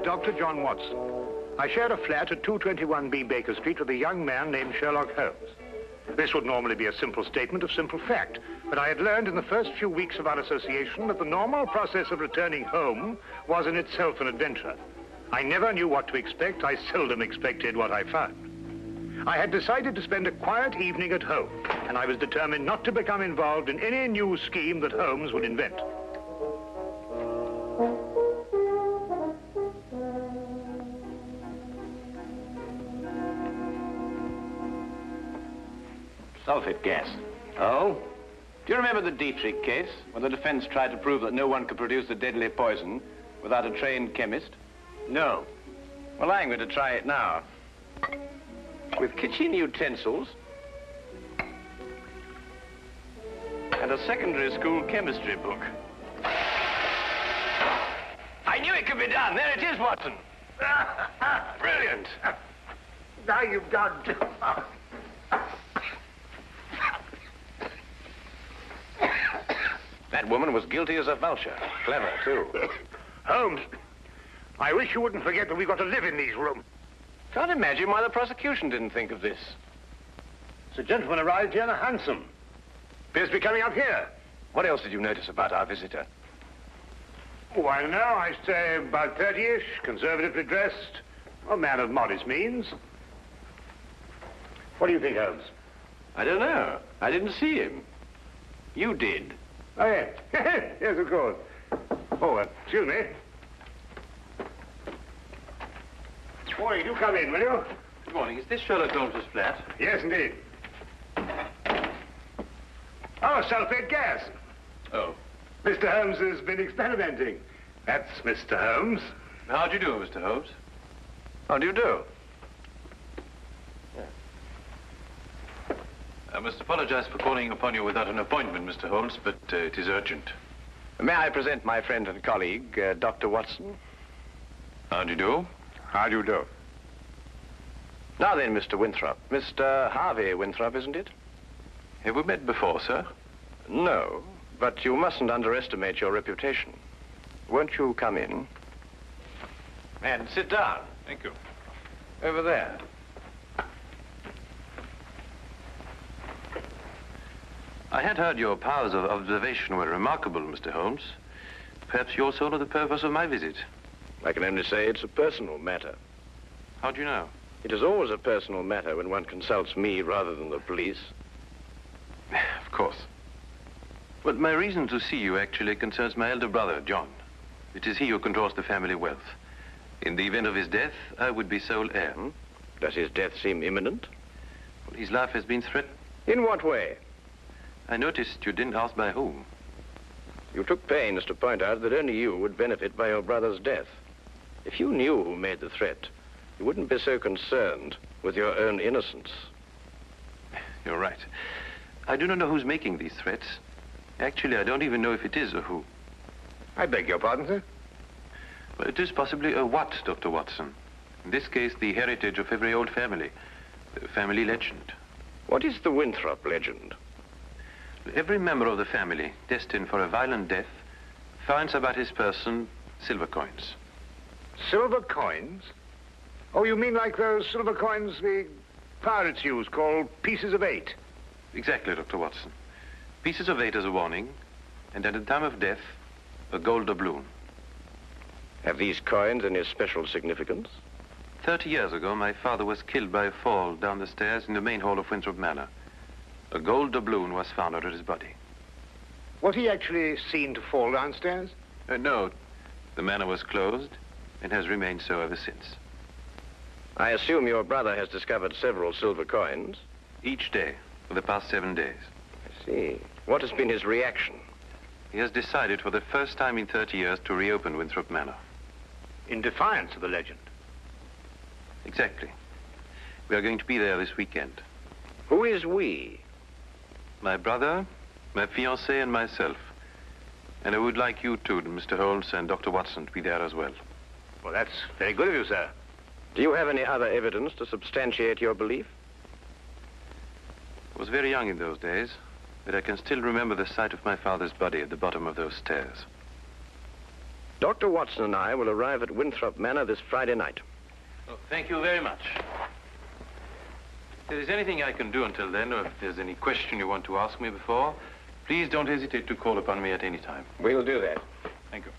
Dr. John Watson. I share a flat at 221B Baker Street with a young man named Sherlock Holmes. This would normally be a simple statement of simple fact, but I had learned in the first few weeks of our association that the normal process of returning home was in itself an adventure. I never knew what to expect. I seldom expected what I found. I had decided to spend a quiet evening at home, and I was determined not to become involved in any new scheme that Holmes would invent. Sulfate gas. Oh? Do you remember the Dietrich case, when the defense tried to prove that no one could produce the deadly poison without a trained chemist? No. Well, I'm going to try it now. With kitchen utensils and a secondary school chemistry book. I knew it could be done. There it is, Watson. Brilliant. Now you've done. That woman was guilty as a vulture. Clever, too. Holmes, I wish you wouldn't forget that we've got to live in these rooms. Can't imagine why the prosecution didn't think of this. The gentleman arrived here in a hansom. Appears to be coming up here. What else did you notice about our visitor? Oh, I don't know. I'd say about 30-ish, conservatively dressed. A man of modest means. What do you think, Holmes? I don't know. I didn't see him. You did. Oh, yes. Yes, of course. Oh, excuse me. Morning, do come in, will you? Good morning. Is this Sherlock Holmes' flat? Yes, indeed. Oh, sulfate gas. Oh. Mr. Holmes has been experimenting. That's Mr. Holmes. How do you do, Mr. Holmes? How do you do? I must apologize for calling upon you without an appointment, Mr. Holmes, but it is urgent. May I present my friend and colleague, Dr. Watson? How do you do? How do you do? Now then, Mr. Winthrop. Mr. Harvey Winthrop, isn't it? Have we met before, sir? No, but you mustn't underestimate your reputation. Won't you come in? And sit down. Thank you. Over there. I had heard your powers of observation were remarkable, Mr. Holmes. Perhaps you also know the purpose of my visit. I can only say it's a personal matter. How do you know? It is always a personal matter when one consults me rather than the police. Of course. But my reason to see you actually concerns my elder brother, John. It is he who controls the family wealth. In the event of his death, I would be sole heir. Does his death seem imminent? Well, his life has been threatened. In what way? I noticed you didn't ask by whom. You took pains to point out that only you would benefit by your brother's death. If you knew who made the threat, you wouldn't be so concerned with your own innocence. You're right. I do not know who's making these threats. Actually, I don't even know if it is a who. I beg your pardon, sir? Well, it is possibly a what, Dr. Watson. In this case, the heritage of every old family. The family legend. What is the Winthrop legend? Every member of the family destined for a violent death finds about his person silver coins. Silver coins? Oh, you mean like those silver coins the pirates use, called pieces of 8? Exactly, Dr. Watson. Pieces of 8 as a warning, and at the time of death, a gold doubloon. Have these coins any special significance? 30 years ago, my father was killed by a fall down the stairs in the main hall of Winthrop Manor. A gold doubloon was found under his body. Was he actually seen to fall downstairs? No. The manor was closed and has remained so ever since. I assume your brother has discovered several silver coins? Each day for the past 7 days. I see. What has been his reaction? He has decided for the first time in 30 years to reopen Winthrop Manor. In defiance of the legend? Exactly. We are going to be there this weekend. Who is we? My brother, my fiancée, and myself. And I would like you too, Mr. Holmes and Dr. Watson, to be there as well. Well, that's very good of you, sir. Do you have any other evidence to substantiate your belief? I was very young in those days, but I can still remember the sight of my father's body at the bottom of those stairs. Dr. Watson and I will arrive at Winthrop Manor this Friday night. Oh, thank you very much. If there is anything I can do until then, or if there's any question you want to ask me before, please don't hesitate to call upon me at any time. We'll do that. Thank you.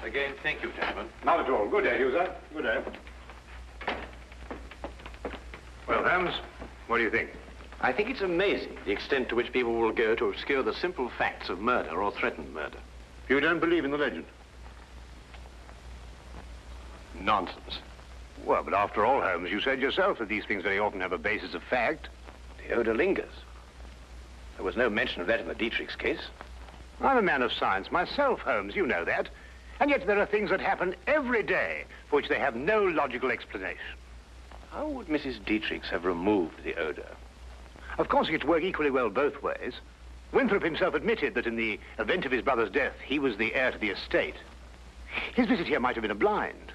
Again, thank you, gentlemen. Not at all. Good day, Hughes. Good day. Well, Holmes, what do you think? I think it's amazing the extent to which people will go to obscure the simple facts of murder or threatened murder. You don't believe in the legend? Nonsense. Well, but after all, Holmes, you said yourself that these things very often have a basis of fact. The odor lingers. There was no mention of that in the Dietrich's case. I'm a man of science myself, Holmes, you know that. And yet there are things that happen every day for which they have no logical explanation. How would Mrs. Dietrich's have removed the odor? Of course, it could work equally well both ways. Winthrop himself admitted that in the event of his brother's death, he was the heir to the estate. His visit here might have been a blind.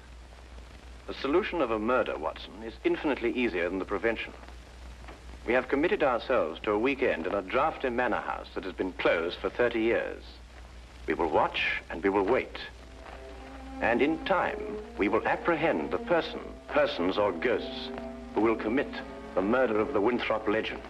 The solution of a murder, Watson, is infinitely easier than the prevention. We have committed ourselves to a weekend in a drafty manor house that has been closed for 30 years. We will watch and we will wait. And in time, we will apprehend the persons or ghosts who will commit the murder of the Winthrop legend.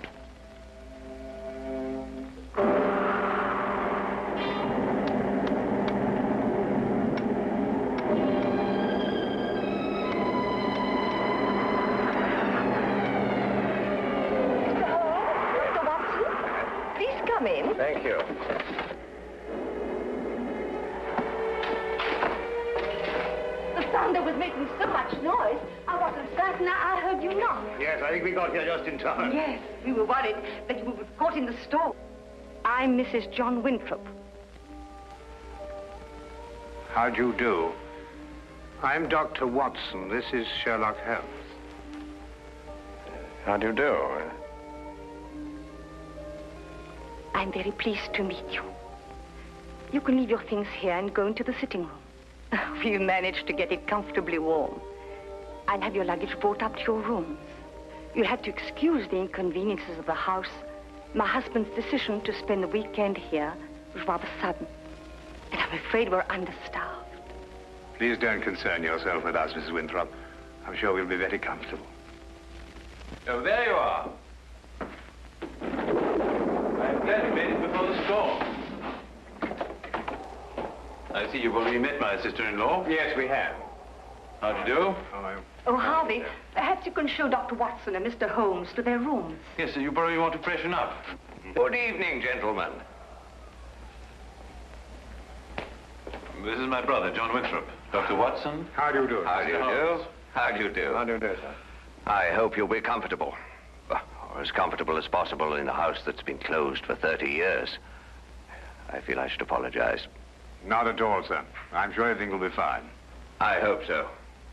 Thank you. The thunder was making so much noise, I wasn't certain I heard you knock. Yes, I think we got here just in time. Yes, we were worried that you were caught in the storm. I'm Mrs. John Winthrop. How do you do? I'm Dr. Watson. This is Sherlock Holmes. How do you do? I'm very pleased to meet you. You can leave your things here and go into the sitting room. We've managed to get it comfortably warm. I'll have your luggage brought up to your rooms. You'll have to excuse the inconveniences of the house. My husband's decision to spend the weekend here was rather sudden. And I'm afraid we're understaffed. Please don't concern yourself with us, Mrs. Winthrop. I'm sure we'll be very comfortable. Oh, there you are. I'm glad you made it before the storm. I see you've already met my sister-in-law. Yes, we have. How do you do? Oh, Harvey, perhaps you can show Dr. Watson and Mr. Holmes to their rooms. Yes, you probably want to freshen up. Good evening, gentlemen. This is my brother, John Winthrop. Dr. Watson. How do you do? How do you do? How do you do? How do you do, sir? I hope you'll be comfortable. Or as comfortable as possible in a house that's been closed for 30 years. I feel I should apologize. Not at all, sir. I'm sure everything will be fine. I hope so.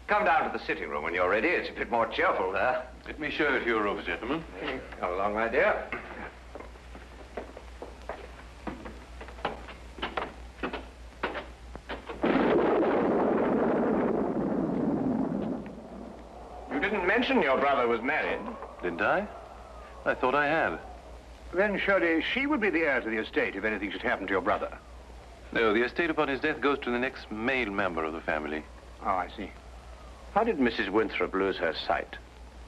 Come down to the sitting room when you're ready. It's a bit more cheerful there. Let me show you to your rooms, gentlemen. Come along, my dear. You didn't mention your brother was married. Didn't I? I thought I had. Then surely she would be the heir to the estate if anything should happen to your brother. No, the estate upon his death goes to the next male member of the family. Oh, I see. How did Mrs. Winthrop lose her sight?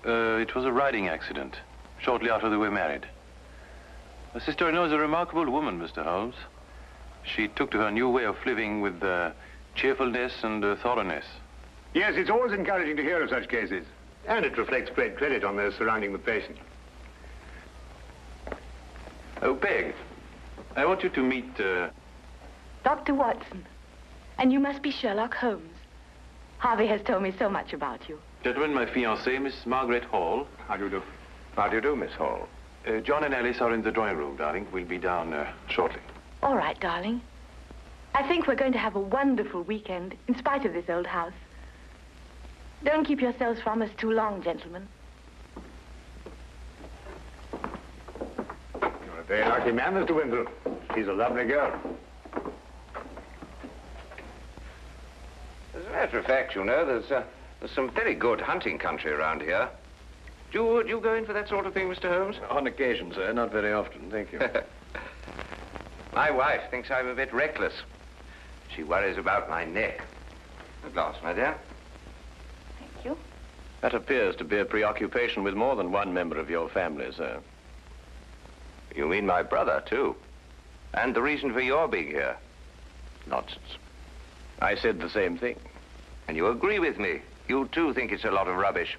It was a riding accident, shortly after they were married. My sister-in-law is a remarkable woman, Mr. Holmes. She took to her new way of living with cheerfulness and thoroughness. Yes, it's always encouraging to hear of such cases. And it reflects great credit on those surrounding the patient. Oh, Peg, I want you to meet... Dr. Watson. And you must be Sherlock Holmes. Harvey has told me so much about you. Gentlemen, my fiancée, Miss Margaret Hall. How do you do? How do you do, Miss Hall? John and Alice are in the drawing room, darling. We'll be down shortly. All right, darling. I think we're going to have a wonderful weekend, in spite of this old house. Don't keep yourselves from us too long, gentlemen. You're a very lucky man, Mr. Winthrop. She's a lovely girl. As a matter of fact, you know, there's some very good hunting country around here. Do you go in for that sort of thing, Mr. Holmes? On occasion, sir. Not very often, thank you. My wife thinks I'm a bit reckless. She worries about my neck. A glass, my dear. Thank you. That appears to be a preoccupation with more than one member of your family, sir. You mean my brother, too? And the reason for your being here? Nonsense. I said the same thing. And you agree with me? You, too, think it's a lot of rubbish.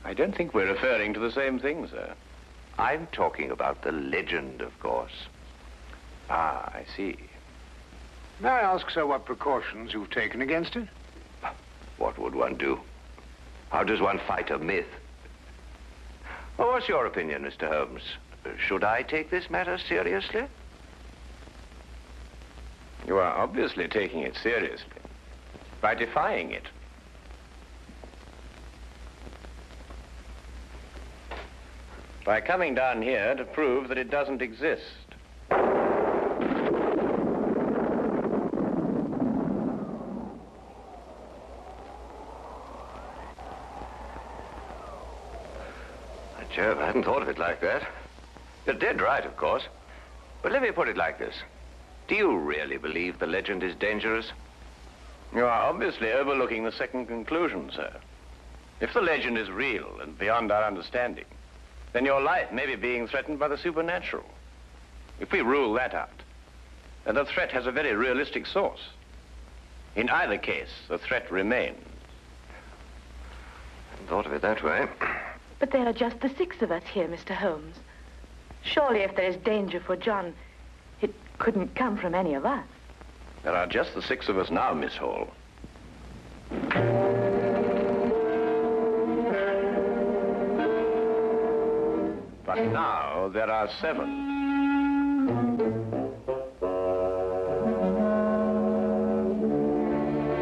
I don't think we're referring to the same thing, sir. I'm talking about the legend, of course. Ah, I see. May I ask, sir, what precautions you've taken against it? What would one do? How does one fight a myth? Well, what's your opinion, Mr. Holmes? Should I take this matter seriously? You are obviously taking it seriously by defying it. By coming down here to prove that it doesn't exist. Jove, I hadn't thought of it like that. You're dead right, of course. But let me put it like this. Do you really believe the legend is dangerous? You are obviously overlooking the second conclusion, sir. If the legend is real and beyond our understanding, then your life may be being threatened by the supernatural. If we rule that out, then the threat has a very realistic source. In either case, the threat remains. I hadn't thought of it that way. But there are just the 6 of us here, Mr. Holmes. Surely if there is danger for John, it couldn't come from any of us. There are just the 6 of us now, Miss Hall. But now there are 7.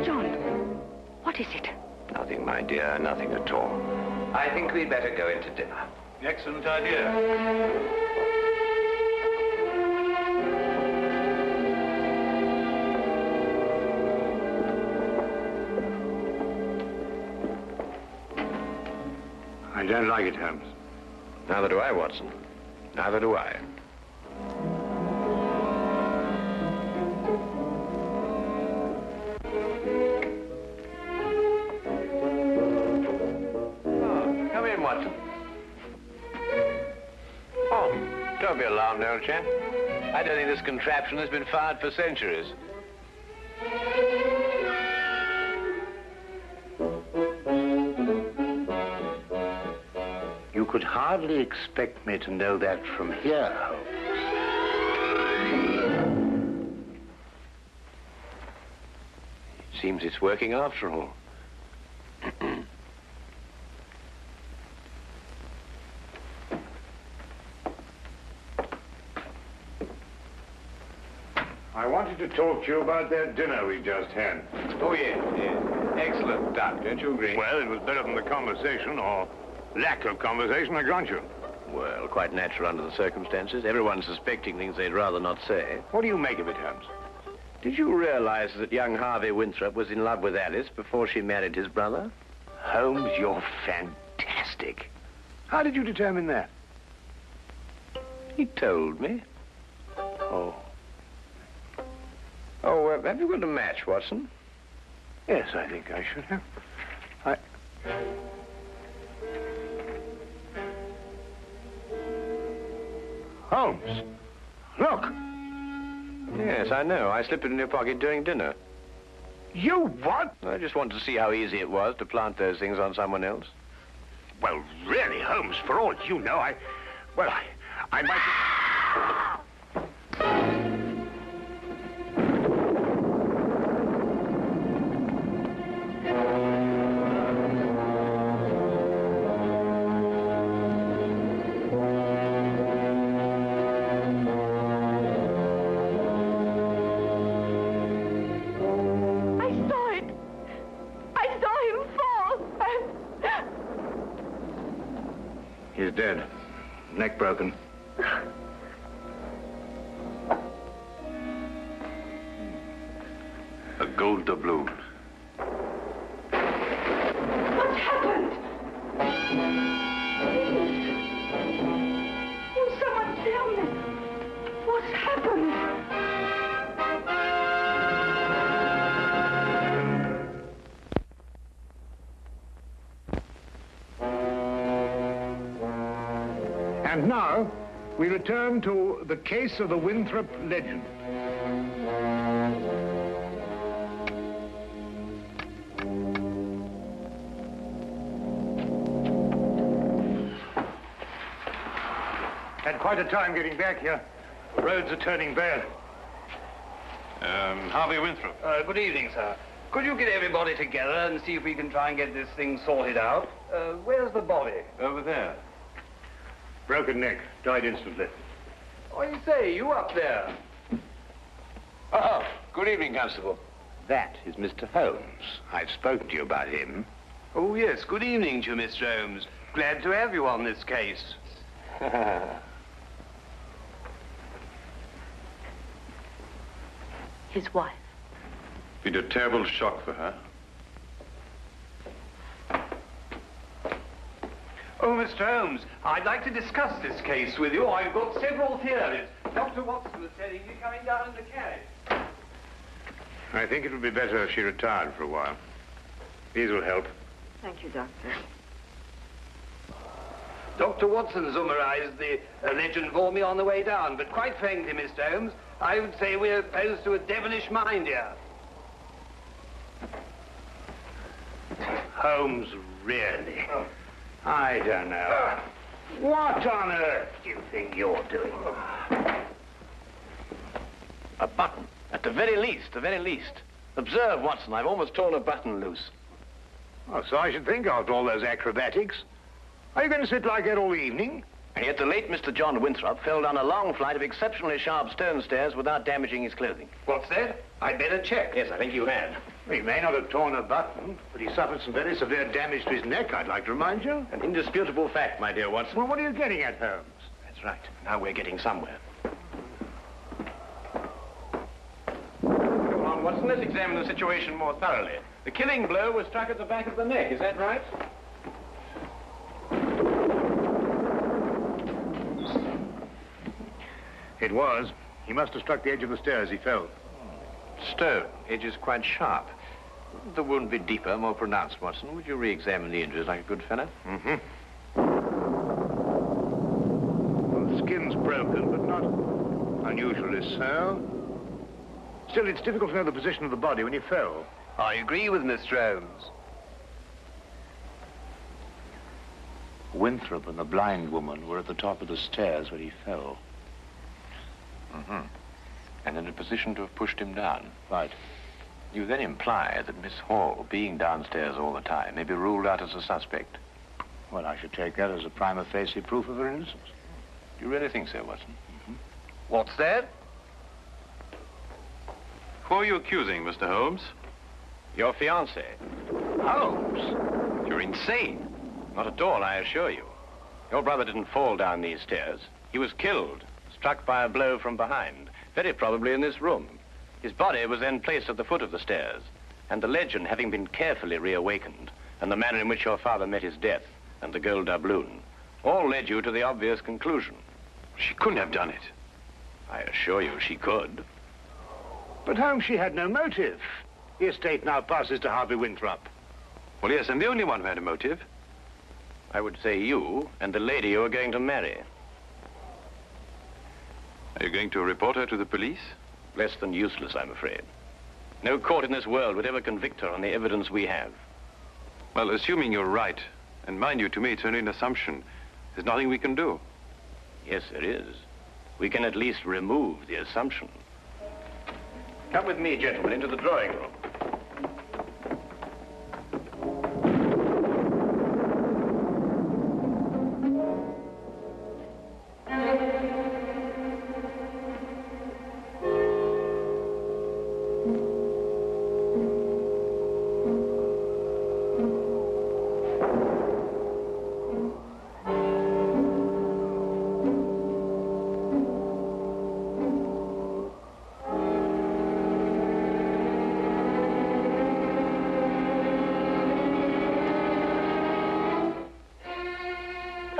John, what is it? Nothing, my dear, nothing at all. I think we'd better go into dinner. Excellent idea. I don't like it, Holmes. Neither do I, Watson. Neither do I. Oh, come in, Watson. Oh, don't be alarmed, old chap. I don't think this contraption has been fired for centuries. You could hardly expect me to know that from here, Holmes. Seems it's working after all. I wanted to talk to you about that dinner we just had. Oh, yes, yes. Excellent duck, don't you agree? Well, it was better than the conversation, or lack of conversation, I grant you. Well, quite natural under the circumstances. Everyone's suspecting things they'd rather not say. What do you make of it, Holmes? Did you realize that young Harvey Winthrop was in love with Alice before she married his brother? Holmes, you're fantastic. How did you determine that? He told me. Oh. Oh, have you got a match, Watson? Yes, I think I should have. Holmes, look. Yes, I know. I slipped it in your pocket during dinner. You what? I just wanted to see how easy it was to plant those things on someone else. Well, really, Holmes, for all you know, I might... He's dead. Neck broken. A gold doubloon. What happened? Oh, someone tell me. What happened? And now, we return to the case of the Winthrop legend. Had quite a time getting back here. The roads are turning bad. Harvey Winthrop. Good evening, sir. Could you get everybody together and see if we can try and get this thing sorted out? Where's the body? Over there. Broken neck. Died instantly. Oh, you say, you up there? Oh, good evening, Constable. That is Mr. Holmes. I've spoken to you about him. Oh, yes. Good evening to you, Mr. Holmes. Glad to have you on this case. His wife. Been a terrible shock for her. Oh, Mr. Holmes, I'd like to discuss this case with you. I've got several theories. Dr. Watson was telling me coming down in the carriage. I think it would be better if she retired for a while. These will help. Thank you, Doctor. Dr. Watson summarized the legend for me on the way down, but quite frankly, Mr. Holmes, I would say we're opposed to a devilish mind here. Holmes, really? I don't know. What on earth do you think you're doing? A button. At the very least, the very least. Observe, Watson, I've almost torn a button loose. Oh, so I should think after all those acrobatics. Are you going to sit like that all evening? And yet the late Mr. John Winthrop fell down a long flight of exceptionally sharp stone stairs without damaging his clothing. What's that? I'd better check. Yes, I think you had. He may not have torn a button, but he suffered some very severe damage to his neck, I'd like to remind you. An indisputable fact, my dear Watson. Well, what are you getting at, Holmes? That's right. Now we're getting somewhere. Come on, Watson, let's examine the situation more thoroughly. The killing blow was struck at the back of the neck, is that right? It was. He must have struck the edge of the stairs as he fell. Stone. Edge is quite sharp. The wound be deeper, more pronounced, Watson. Would you re-examine the injuries like a good fellow? Mm-hmm. Well, the skin's broken, but not unusually so. Still, it's difficult to know the position of the body when he fell. I agree with Mr. Holmes. Winthrop and the blind woman were at the top of the stairs when he fell. Mm-hmm. And in a position to have pushed him down. Right. You then imply that Miss Hall, being downstairs all the time, may be ruled out as a suspect. Well, I should take that as a prima facie proof of her innocence. Do you really think so, Watson? Mm-hmm. What's that? Who are you accusing, Mr. Holmes? Your fiancé. Holmes? You're insane. Not at all, I assure you. Your brother didn't fall down these stairs. He was killed, struck by a blow from behind, very probably in this room. His body was then placed at the foot of the stairs, and the legend having been carefully reawakened, and the manner in which your father met his death, and the gold doubloon, all led you to the obvious conclusion. She couldn't have done it. I assure you she could. But Holmes, she had no motive. The estate now passes to Harvey Winthrop. Well, yes, I'm the only one who had a motive. I would say you and the lady you are going to marry. Are you going to report her to the police? Less than useless, I'm afraid. No court in this world would ever convict her on the evidence we have. Well, assuming you're right, and mind you, to me, it's only an assumption, there's nothing we can do. Yes, there is. We can at least remove the assumption. Come with me, gentlemen, into the drawing room.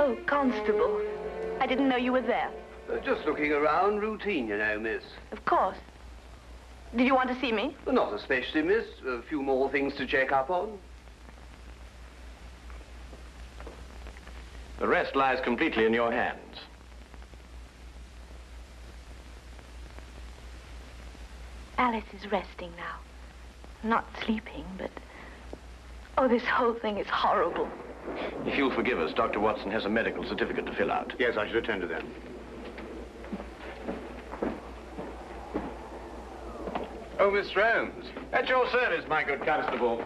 Oh, Constable. I didn't know you were there. Just looking around, routine, you know, miss. Of course. Did you want to see me? Not especially, miss. A few more things to check up on. The rest lies completely in your hands. Alice is resting now. Not sleeping, but... Oh, this whole thing is horrible. If you'll forgive us, Dr. Watson has a medical certificate to fill out. Yes, I should attend to that. Oh, Mr. Holmes. At your service, my good constable.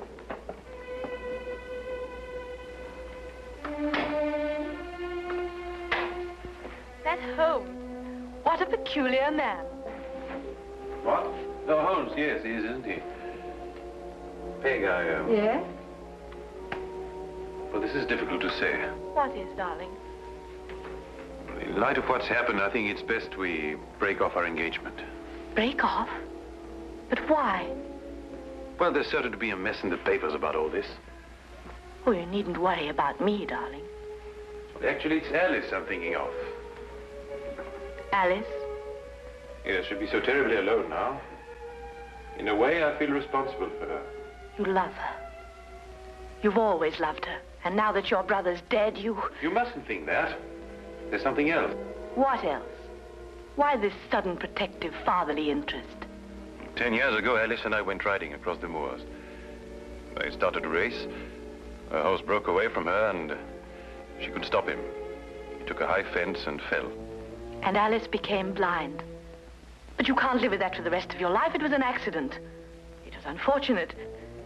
That Holmes. What a peculiar man. What? Oh, Holmes, yes, he is, isn't he? Peg, Yes? Well, this is difficult to say. What is, darling? In light of what's happened, I think it's best we break off our engagement. Break off? But why? Well, there's certain to be a mess in the papers about all this. Oh, you needn't worry about me, darling. Actually, it's Alice I'm thinking of. Alice? Yes, she'll be so terribly alone now. In a way, I feel responsible for her. You love her. You've always loved her. And now that your brother's dead, you... You mustn't think that. There's something else. What else? Why this sudden protective fatherly interest? 10 years ago, Alice and I went riding across the moors. I started a race. Her horse broke away from her, and she couldn't stop him. He took a high fence and fell. And Alice became blind. But you can't live with that for the rest of your life. It was an accident. It was unfortunate,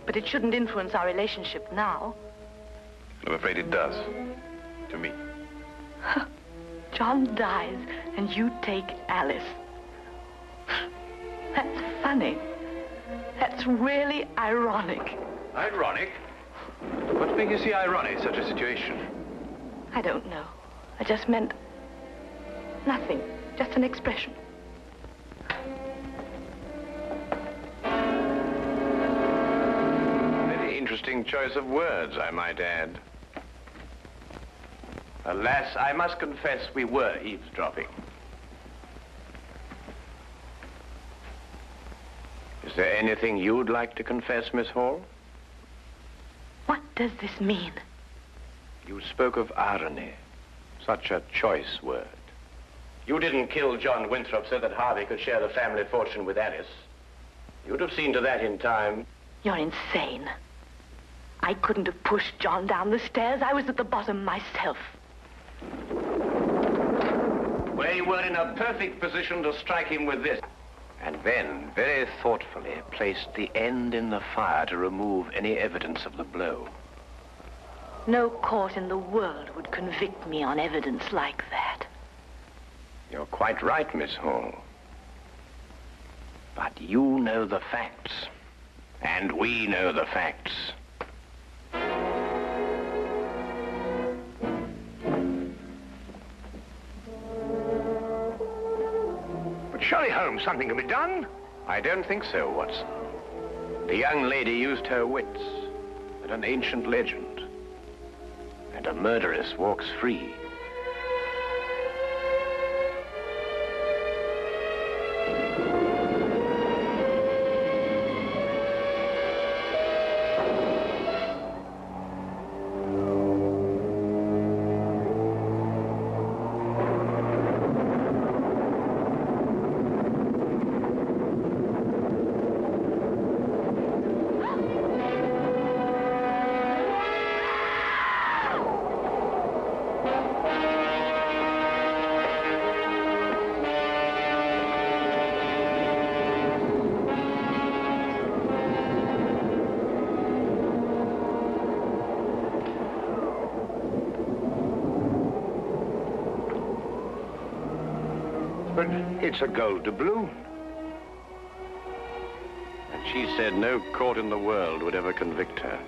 but it shouldn't influence our relationship now. I'm afraid it does. To me. John dies, and you take Alice. That's funny. That's really ironic. Ironic? What makes you see ironic in such a situation? I don't know. I just meant nothing. Just an expression. Very interesting choice of words, I might add. Alas, I must confess we were eavesdropping. Is there anything you'd like to confess, Miss Hall? What does this mean? You spoke of irony. Such a choice word. You didn't kill John Winthrop so that Harvey could share the family fortune with Alice. You'd have seen to that in time. You're insane. I couldn't have pushed John down the stairs. I was at the bottom myself. Well, you were in a perfect position to strike him with this. And then, very thoughtfully, placed the end in the fire to remove any evidence of the blow. No court in the world would convict me on evidence like that. You're quite right, Miss Hall. But you know the facts. And we know the facts. But surely, Holmes, something can be done. I don't think so, Watson. The young lady used her wits and an ancient legend. And a murderess walks free. But it's a gold doubloon. And she said no court in the world would ever convict her.